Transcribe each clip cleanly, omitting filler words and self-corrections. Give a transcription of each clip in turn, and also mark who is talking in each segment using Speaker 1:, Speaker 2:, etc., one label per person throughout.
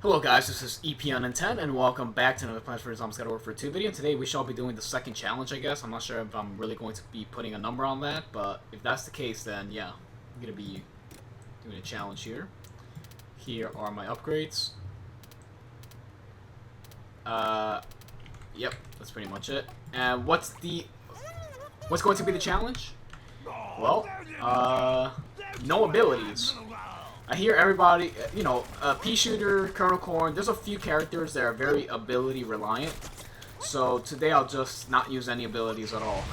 Speaker 1: Hello guys, this is EP on Intent, and welcome back to another Plants vs. Zombies Gotta Work for 2 video. Today we shall be doing the second challenge, I guess. I'm not sure if I'm really going to be putting a number on that, but if that's the case, then yeah, I'm gonna be doing a challenge here. Here are my upgrades. Yep, that's pretty much it. And what's going to be the challenge? Well, no abilities. I hear everybody, you know, Peashooter, Colonel Corn, there's a few characters that are very ability reliant. So today I'll just not use any abilities at all.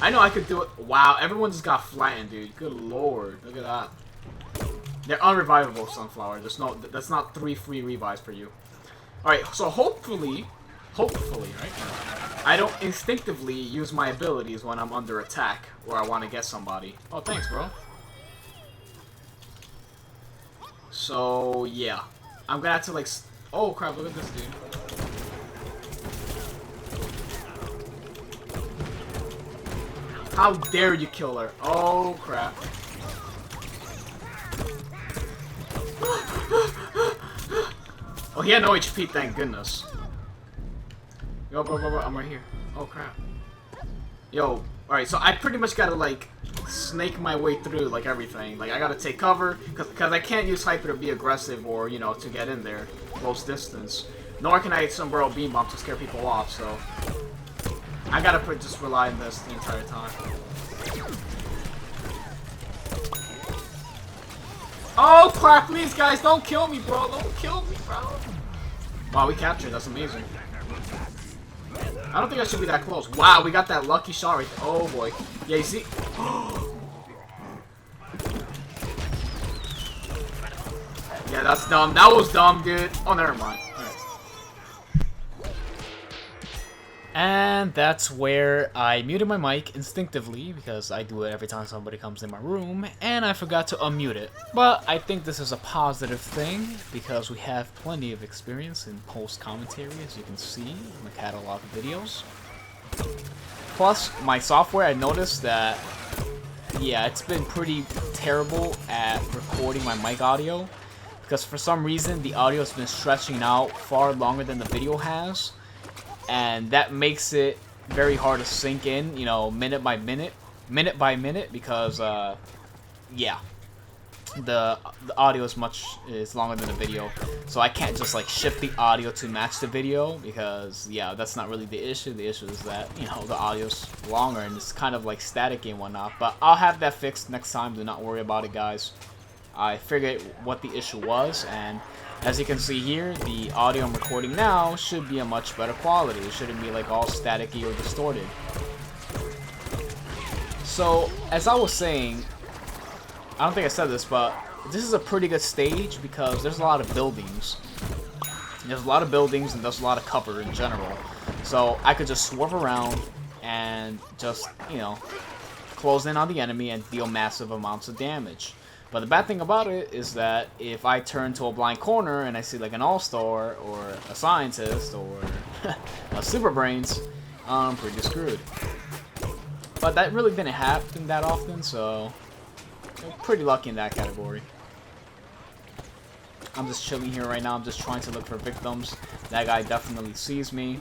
Speaker 1: I know I could do it. Wow, everyone just got flattened, dude. Good lord, look at that. They're unrevivable, Sunflower. That's not 3 free revives for you. Alright, so hopefully, right? I don't instinctively use my abilities when I'm under attack or I want to get somebody. Oh, thanks, bro. So, yeah. I'm gonna have to, like... Oh, crap, look at this, dude. How dare you kill her? Oh, crap. Oh, he had no HP, thank goodness. Yo, bro, I'm right here. Oh, crap. Yo, alright, so I pretty much gotta, like... snake my way through like everything. Like I gotta take cover because I can't use hyper to be aggressive or, you know, to get in there close distance. Nor can I hit sombrero beam bomb to scare people off. So I gotta just rely on this the entire time. Oh crap! Please guys, don't kill me, bro! Don't kill me, bro! Wow, we captured. That's amazing. I don't think I should be that close. Wow, we got that lucky shot right there. Oh boy. Yeah, you see? Yeah, that's dumb. That was dumb, dude. Oh, never mind. Alright. And that's where I muted my mic instinctively, because I do it every time somebody comes in my room, and I forgot to unmute it. But I think this is a positive thing, because we have plenty of experience in post-commentary, as you can see in the catalog of videos. Plus, my software, I noticed that, yeah, it's been pretty terrible at recording my mic audio. Because for some reason, the audio has been stretching out far longer than the video has. And that makes it very hard to sync in, you know, minute by minute, because, yeah. The audio is longer than the video, so I can't just like shift the audio to match the video because, yeah, that's not really the issue. The issue is that, you know, the audio's longer and it's kind of like staticky and whatnot. But I'll have that fixed next time. Do not worry about it, guys. I figured what the issue was, and as you can see here, the audio I'm recording now should be a much better quality. It shouldn't be like all staticky or distorted. So as I was saying, I don't think I said this, but this is a pretty good stage because there's a lot of buildings. There's a lot of buildings and there's a lot of cover in general. So I could just swerve around and just, you know, close in on the enemy and deal massive amounts of damage. But the bad thing about it is that if I turn to a blind corner and I see like an all-star or a scientist or a super brains, I'm pretty screwed. But that really didn't happen that often, so... I'm pretty lucky in that category. I'm just chilling here right now. I'm just trying to look for victims. That guy definitely sees me.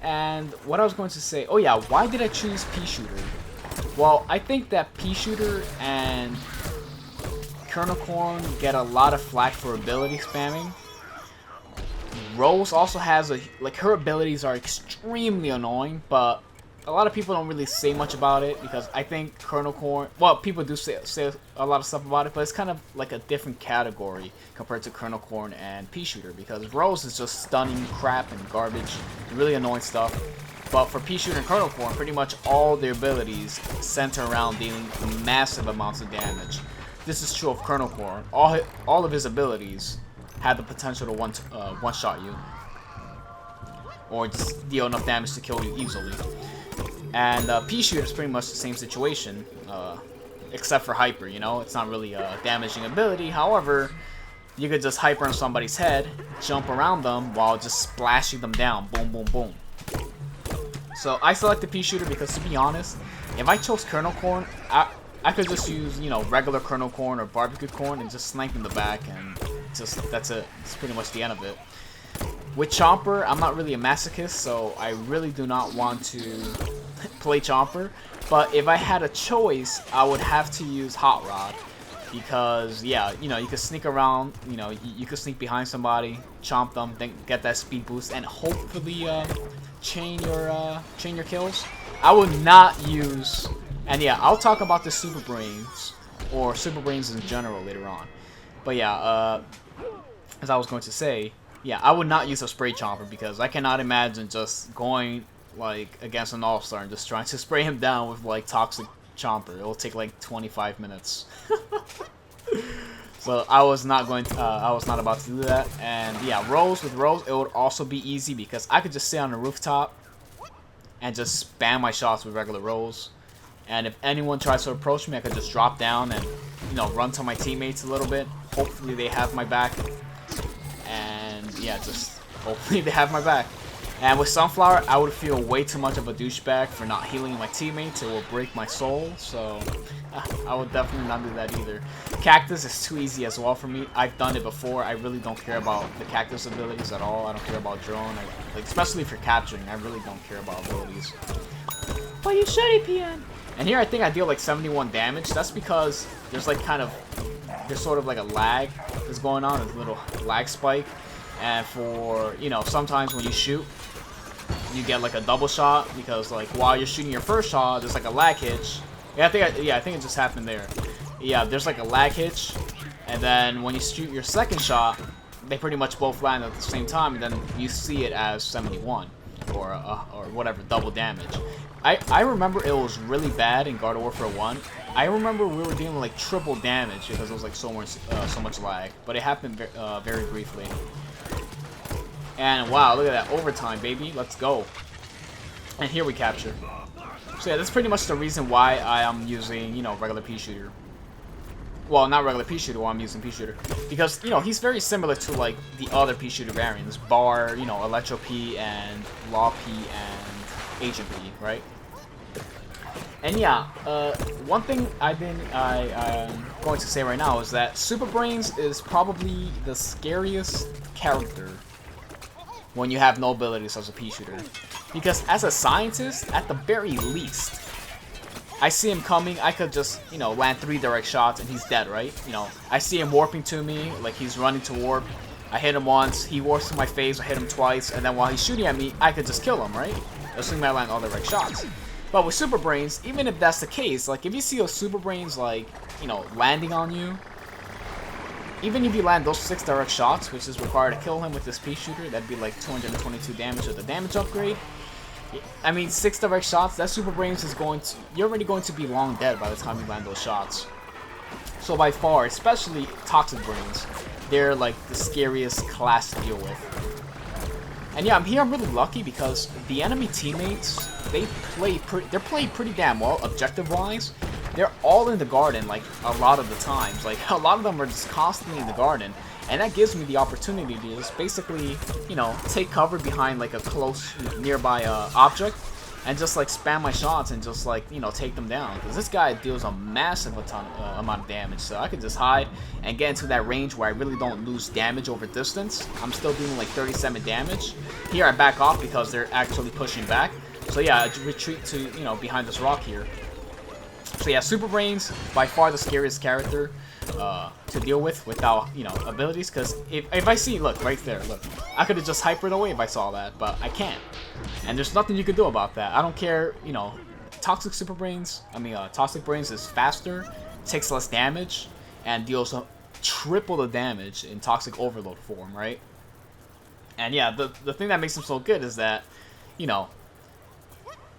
Speaker 1: And what I was going to say... Oh yeah, why did I choose Peashooter? Well, I think that Peashooter and Colonel Corn get a lot of flack for ability spamming. Rose also has a... Like, her abilities are extremely annoying, but... a lot of people don't really say much about it because I think Colonel Corn... Well, people do say a lot of stuff about it, but it's kind of like a different category compared to Colonel Corn and Peashooter because Rose is just stunning crap and garbage and really annoying stuff. But for Peashooter and Colonel Corn, pretty much all their abilities center around dealing massive amounts of damage. This is true of Colonel Corn. All of his abilities have the potential to one-shot you. Or just deal enough damage to kill you easily. And Peashooter is pretty much the same situation, except for hyper, you know? It's not really a damaging ability. However, you could just hyper on somebody's head, jump around them while just splashing them down. Boom, boom, boom. So I selected Peashooter because, to be honest, if I chose Colonel Corn, I could just use, you know, regular Colonel Corn or barbecue corn and just snipe in the back and that's it. It's pretty much the end of it. With Chomper, I'm not really a masochist, so I really do not want to play Chomper. But if I had a choice, I would have to use Hot Rod. Because, yeah, you know, you could sneak around, you know, you could sneak behind somebody, chomp them, then get that speed boost, and hopefully chain your kills. I would not use, and yeah, I'll talk about the Super Brains, or Super Brains in general later on. But yeah, as I was going to say, yeah, I would not use a Spray Chomper because I cannot imagine just going like against an All-Star and just trying to spray him down with like Toxic Chomper. It'll take like 25 minutes. So I was not about to do that. And yeah, with Rose, it would also be easy because I could just sit on the rooftop and just spam my shots with regular Rose. And if anyone tries to approach me, I could just drop down and, you know, run to my teammates a little bit. Hopefully they have my back. And yeah, just hopefully they have my back. And with Sunflower, I would feel way too much of a douchebag for not healing my teammates. It will break my soul, so I would definitely not do that either. Cactus is too easy as well for me. I've done it before. I really don't care about the Cactus abilities at all. I don't care about Drone, like especially for capturing. I really don't care about abilities. But you should, EPN. And here I think I deal like 71 damage. That's because there's sort of like a lag that's going on, a little lag spike. And for, you know, sometimes when you shoot, you get like a double shot because like while you're shooting your first shot, there's like a lag hitch. Yeah, I think it just happened there. Yeah, there's like a lag hitch, and then when you shoot your second shot, they pretty much both land at the same time, and then you see it as 71 or whatever, double damage. I remember it was really bad in Garden Warfare 1. I remember we were dealing like triple damage because it was like so much lag, but it happened very briefly. And wow, look at that overtime, baby. Let's go. And here we capture. So yeah, that's pretty much the reason why I am using, you know, regular Peashooter. Well, not regular Peashooter, while I'm using Peashooter. Because, you know, he's very similar to, like, the other Peashooter variants. Bar, you know, Electro P and Law P and Agent P, right? And yeah, one thing I'm going to say right now is that Super Brains is probably the scariest character when you have no abilities as a Peashooter. Because as a scientist, at the very least, I see him coming, I could just, you know, land 3 direct shots and he's dead, right? You know, I see him warping to me, like he's running to warp. I hit him once, he warps to my face, I hit him twice, and then while he's shooting at me, I could just kill him, right? Assuming I land all direct shots. But with Super Brains, even if that's the case, like if you see a Super Brains, like, you know, landing on you, even if you land those 6 direct shots, which is required to kill him with this Peashooter, that'd be like 222 damage with the damage upgrade. I mean, 6 direct shots, that Super Brains is you're already going to be long dead by the time you land those shots. So by far, especially Toxic Brains, they're like the scariest class to deal with. And yeah, I'm really lucky because the enemy teammates, they're playing pretty damn well, objective-wise. They're all in the garden, like, a lot of the times. Like, a lot of them are just constantly in the garden. And that gives me the opportunity to just basically, you know, take cover behind, like, a close, nearby object. And just, like, spam my shots and just, like, you know, take them down. Because this guy deals a massive amount of damage. So I could just hide and get into that range where I really don't lose damage over distance. I'm still doing, like, 37 damage. Here I back off because they're actually pushing back. So yeah, I retreat to, you know, behind this rock here. So yeah, Super Brains, by far the scariest character to deal with without, you know, abilities. Because if I see, look, right there, look. I could have just hypered away if I saw that, but I can't. And there's nothing you can do about that. I don't care, you know, Toxic Brains is faster, takes less damage, and deals triple the damage in Toxic Overload form, right? And yeah, the thing that makes him so good is that, you know,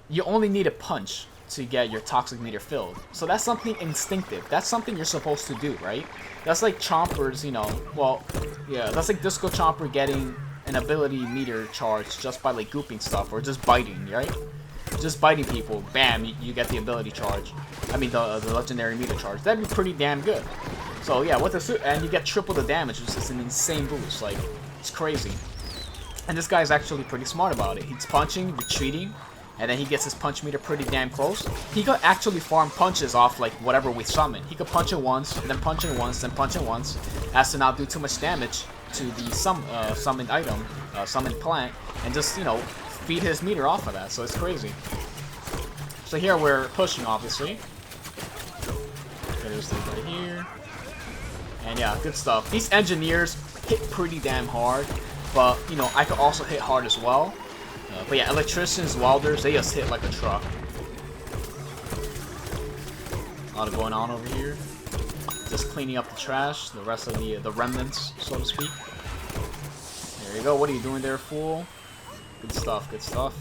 Speaker 1: you only need a punch to get your toxic meter filled. So that's something instinctive. That's something you're supposed to do, right? That's like Chompers, you know, well, yeah, that's like Disco Chomper getting an ability meter charge just by like gooping stuff or just biting, right? Just biting people, bam, you get the ability charge. I mean, the legendary meter charge. That'd be pretty damn good. So yeah, and you get triple the damage, which is an insane boost. Like, it's crazy. And this guy's actually pretty smart about it. He's punching, retreating, and then he gets his punch meter pretty damn close, he could actually farm punches off like whatever we summon. He could punch it once, then punch it once, then punch it once, as to not do too much damage to the summoned item, summoned plant, and just, you know, feed his meter off of that. So it's crazy. So here we're pushing, obviously. There's this right here. And yeah, good stuff. These engineers hit pretty damn hard, but, you know, I could also hit hard as well. But yeah, electricians, welders, they just hit like a truck. A lot going on over here. Just cleaning up the trash, the rest of the remnants, so to speak. There you go. What are you doing there, fool? Good stuff, good stuff.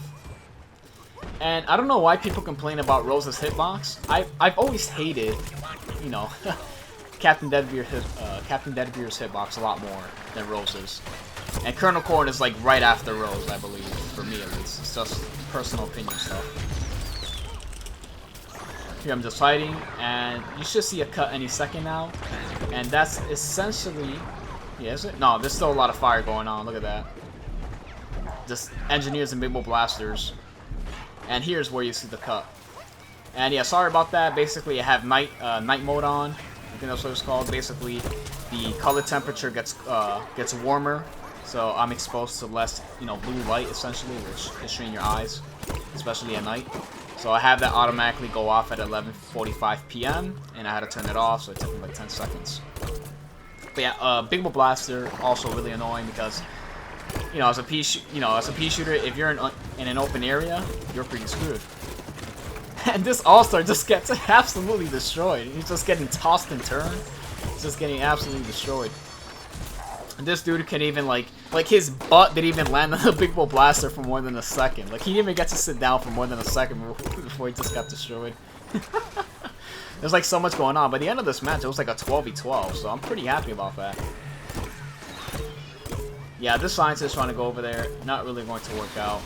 Speaker 1: And I don't know why people complain about Rose's hitbox. I've always hated, you know, Captain Deadbeer's hitbox a lot more than Rose's. And Colonel Corn is like right after Rose, I believe, for me at least. It's just personal opinion stuff. Here I'm just fighting, and you should see a cut any second now. And that's essentially, yeah, is it? No, there's still a lot of fire going on. Look at that. Just engineers and big bolt blasters. And here's where you see the cut. And yeah, sorry about that. Basically, I have night mode on. I think that's what it's called. Basically, the color temperature gets warmer, so I'm exposed to less, you know, blue light essentially, which is straining your eyes, especially at night. So I have that automatically go off at 11:45 p.m. and I had to turn it off, so it took me like 10 seconds. But yeah, Big Bolt Blaster also really annoying because, you know, as a Peashooter, if you're in an open area, you're pretty screwed. And this All-Star just gets absolutely destroyed. He's just getting tossed and turned. He's just getting absolutely destroyed. And this dude can even, like his butt didn't even land on the Big Bolt Blaster for more than a second. Like, he didn't even get to sit down for more than a second before he just got destroyed. There's, like, so much going on. By the end of this match, it was like a 12v12, so I'm pretty happy about that. Yeah, this scientist trying to go over there, not really going to work out.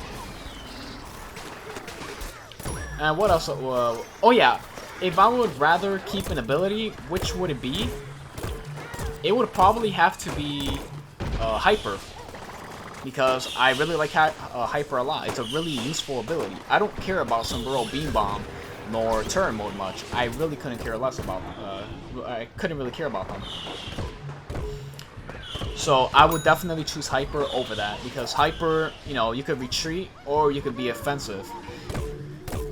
Speaker 1: And what else? Oh yeah, if I would rather keep an ability, which would it be? It would probably have to be Hyper, because I really like Hyper a lot. It's a really useful ability. I don't care about Sombrero Beam Bomb nor Turn Mode much. I really couldn't care less about. I couldn't really care about them. So I would definitely choose Hyper over that, because Hyper, you know, you could retreat or you could be offensive.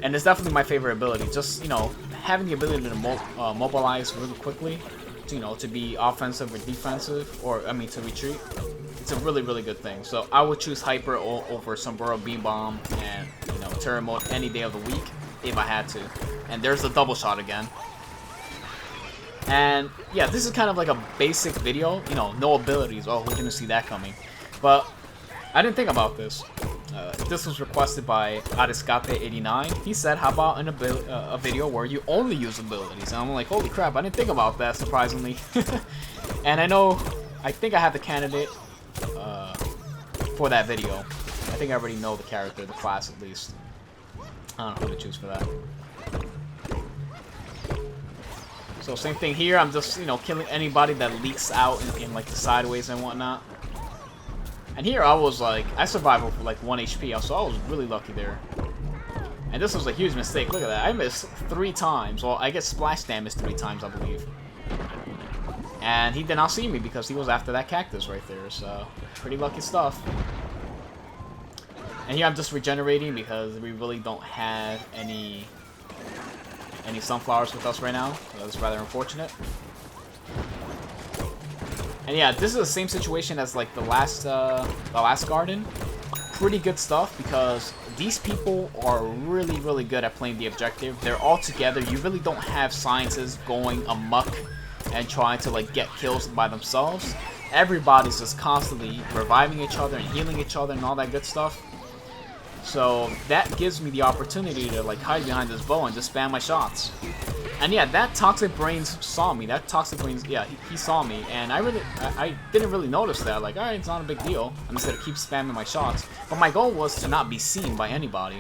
Speaker 1: And it's definitely my favorite ability. Just, you know, having the ability to mobilize really quickly, to, you know, to be offensive or defensive, or, I mean, to retreat. It's a really, really good thing. So I would choose Hyper over Sombrero Beam Bomb and, you know, Turret Mode any day of the week if I had to. And there's the double shot again. And, yeah, this is kind of like a basic video. You know, no abilities. Oh, who didn't see that coming? But I didn't think about this. This was requested by Ariscape89. He said, how about a video where you only use abilities? And I'm like, holy crap, I didn't think about that, surprisingly. And I think I have the candidate for that video. I think I already know the character, the class at least. I don't know who to choose for that. So same thing here, I'm just, you know, killing anybody that leaks out in like the sideways and whatnot. And here I was like, I survived with like 1 HP, so I was really lucky there. And this was a huge mistake. Look at that. I missed 3 times. Well, I get splash damage 3 times, I believe. And he did not see me because he was after that cactus right there. So, pretty lucky stuff. And here I'm just regenerating because we really don't have any sunflowers with us right now. So that's rather unfortunate. And yeah, this is the same situation as like the last garden. Pretty good stuff because these people are really, really good at playing the objective. They're all together. You really don't have scientists going amok and trying to like get kills by themselves. Everybody's just constantly reviving each other and healing each other and all that good stuff. So that gives me the opportunity to like hide behind this bow and just spam my shots. And yeah, that Toxic Brains saw me. That Toxic Brains, yeah, he saw me. And I didn't really notice that. Like, alright, it's not a big deal. I'm just gonna keep spamming my shots. But my goal was to not be seen by anybody.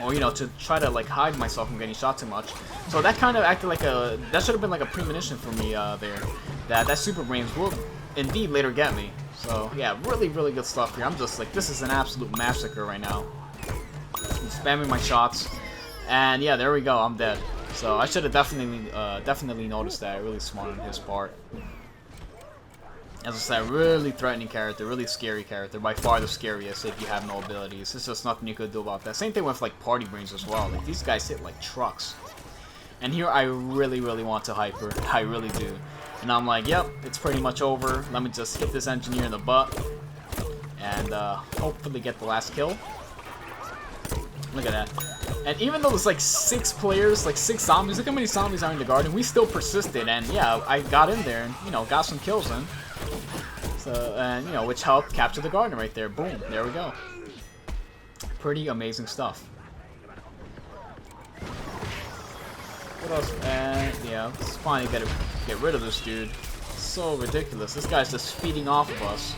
Speaker 1: Or, you know, to try to like hide myself from getting shot too much. So that kind of acted like that should have been like a premonition for me there. That Super Brains will indeed later get me. So yeah, really, really good stuff here. I'm just like, this is an absolute massacre right now. spamming my shots, and yeah, there we go. I'm dead. So I should have definitely noticed that. Really smart on his part. As I said, really threatening character, really scary character. By far the scariest if you have no abilities. There's just nothing you could do about that. Same thing with like party brains as well. Like these guys hit like trucks. And here I really want to hyper. I really do. And I'm like, yep, it's pretty much over. Let me just hit this engineer in the butt. And hopefully get the last kill. Look at that. And even though there's like 6 players, like 6 zombies, look how many zombies are in the garden. We still persisted. And yeah, I got in there and, you know, got some kills in. So, and, you know, which helped capture the garden right there. Boom. There we go. Pretty amazing stuff. What else? And yeah, let's finally get rid of this dude. So ridiculous. This guy's just feeding off of us.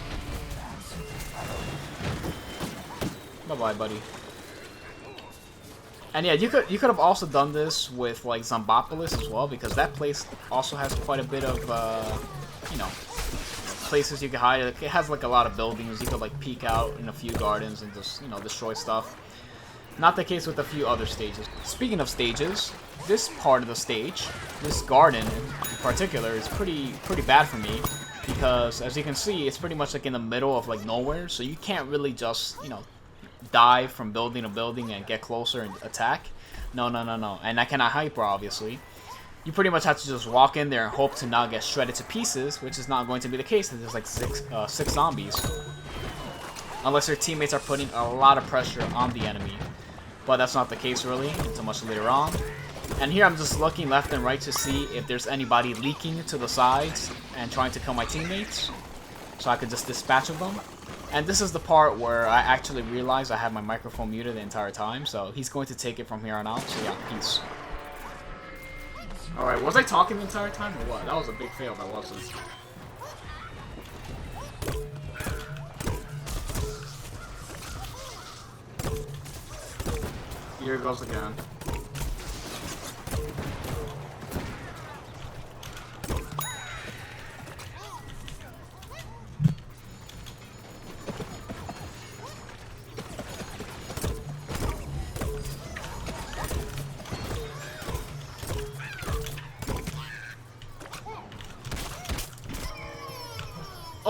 Speaker 1: Bye-bye, buddy. And yeah, you could have also done this with like Zombopolis as well, because that place also has quite a bit of you know, places you can hide. It has like a lot of buildings. You could like peek out in a few gardens and just, you know, destroy stuff. Not the case with a few other stages. Speaking of stages, this part of the stage, this garden in particular, is pretty bad for me, because as you can see, it's pretty much like in the middle of like nowhere, so you can't really just, you know, dive from building to building and get closer and attack. No. And I cannot hyper, obviously. You pretty much have to just walk in there and hope to not get shredded to pieces, which is not going to be the case because there's like six zombies. Unless your teammates are putting a lot of pressure on the enemy. But that's not the case really, until much later on. And here I'm just looking left and right to see if there's anybody leaking to the sides and trying to kill my teammates, so I could just dispatch of them. And this is the part where I actually realized I had my microphone muted the entire time, so he's going to take it from here on out, so yeah, peace. Alright, was I talking the entire time or what? That was a big fail if I wasn't. Here it goes again.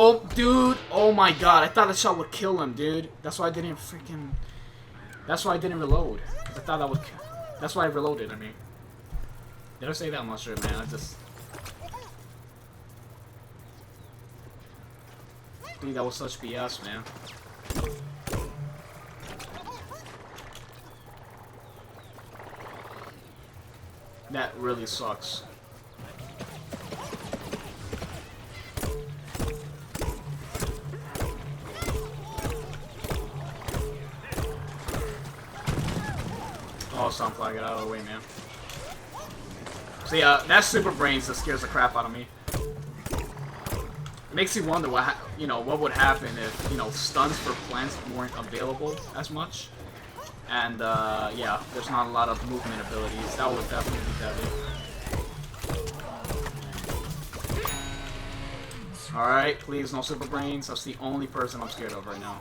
Speaker 1: Oh, dude! Oh my god, I thought that shot would kill him, dude. That's why I didn't freaking... That's why I didn't reload. I thought that would... That's why I reloaded, I mean. Did I say that? I'm not sure, man. I just... Dude, that was such BS, man. That really sucks. Oh, Sunflower, get out of the way, man. So yeah, that Super Brains that scares the crap out of me. It makes you wonder what what would happen if, you know, stuns for plants weren't available as much. And yeah, there's not a lot of movement abilities. That would definitely be deadly. Alright, please, no Super Brains. That's the only person I'm scared of right now.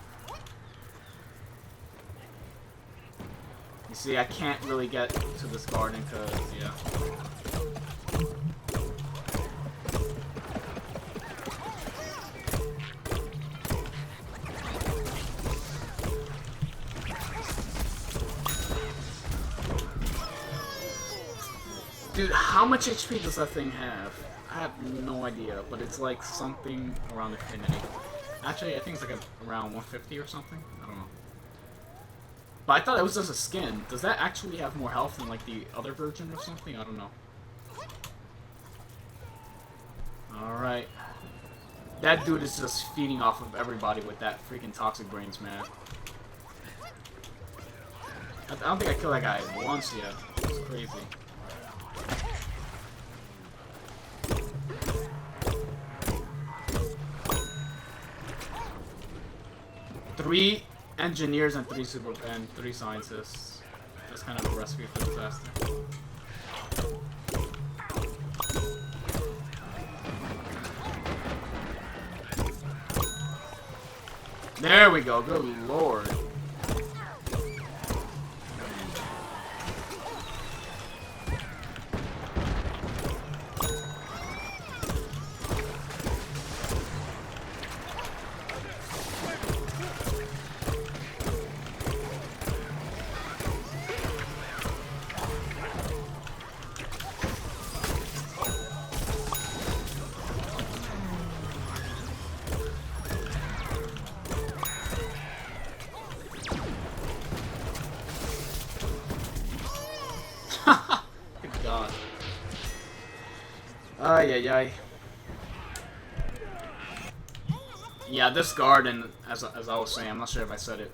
Speaker 1: You see, I can't really get to this garden because, yeah. Dude, how much HP does that thing have? I have no idea, but it's like something around infinity. Actually, I think it's like around 150 or something. I don't know. But I thought it was just a skin. Does that actually have more health than like the other version or something? I don't know. Alright. That dude is just feeding off of everybody with that freaking toxic brains, man. I don't think I killed that guy once yet. It's crazy. Three engineers and three scientists. That's kind of a recipe for disaster. There we go. Good lord. Ay, ay, ay. Yeah, this garden, as I was saying, I'm not sure if I said it.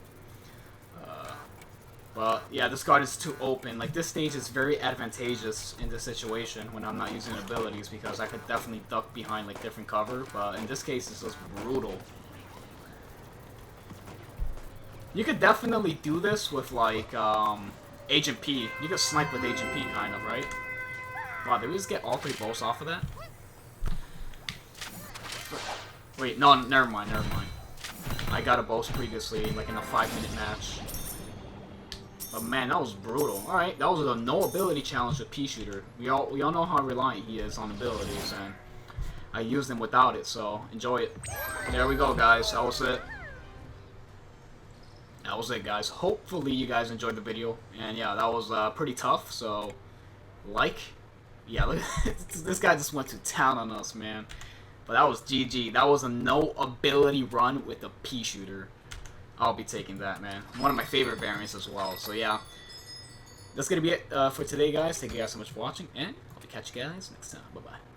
Speaker 1: But yeah, this card is too open. Like, this stage is very advantageous in this situation when I'm not using abilities, because I could definitely duck behind like different cover. But in this case, it's just brutal. You could definitely do this with like Agent P. You could snipe with Agent P, kind of, right? Wow, did we just get all 3 bolts off of that? Wait, no, never mind, never mind. I got a boast previously, like in a 5-minute match. But man, that was brutal. Alright, that was a no ability challenge with Peashooter. We all know how reliant he is on abilities, and I used him without it, so enjoy it. There we go, guys. That was it. That was it, guys. Hopefully you guys enjoyed the video. And yeah, that was pretty tough, so yeah, look, this guy just went to town on us, man. But that was GG. That was a no ability run with a Peashooter. I'll be taking that, man. One of my favorite variants as well. So yeah, that's gonna be it for today, guys. Thank you guys so much for watching, and I'll catch you guys next time. Bye bye.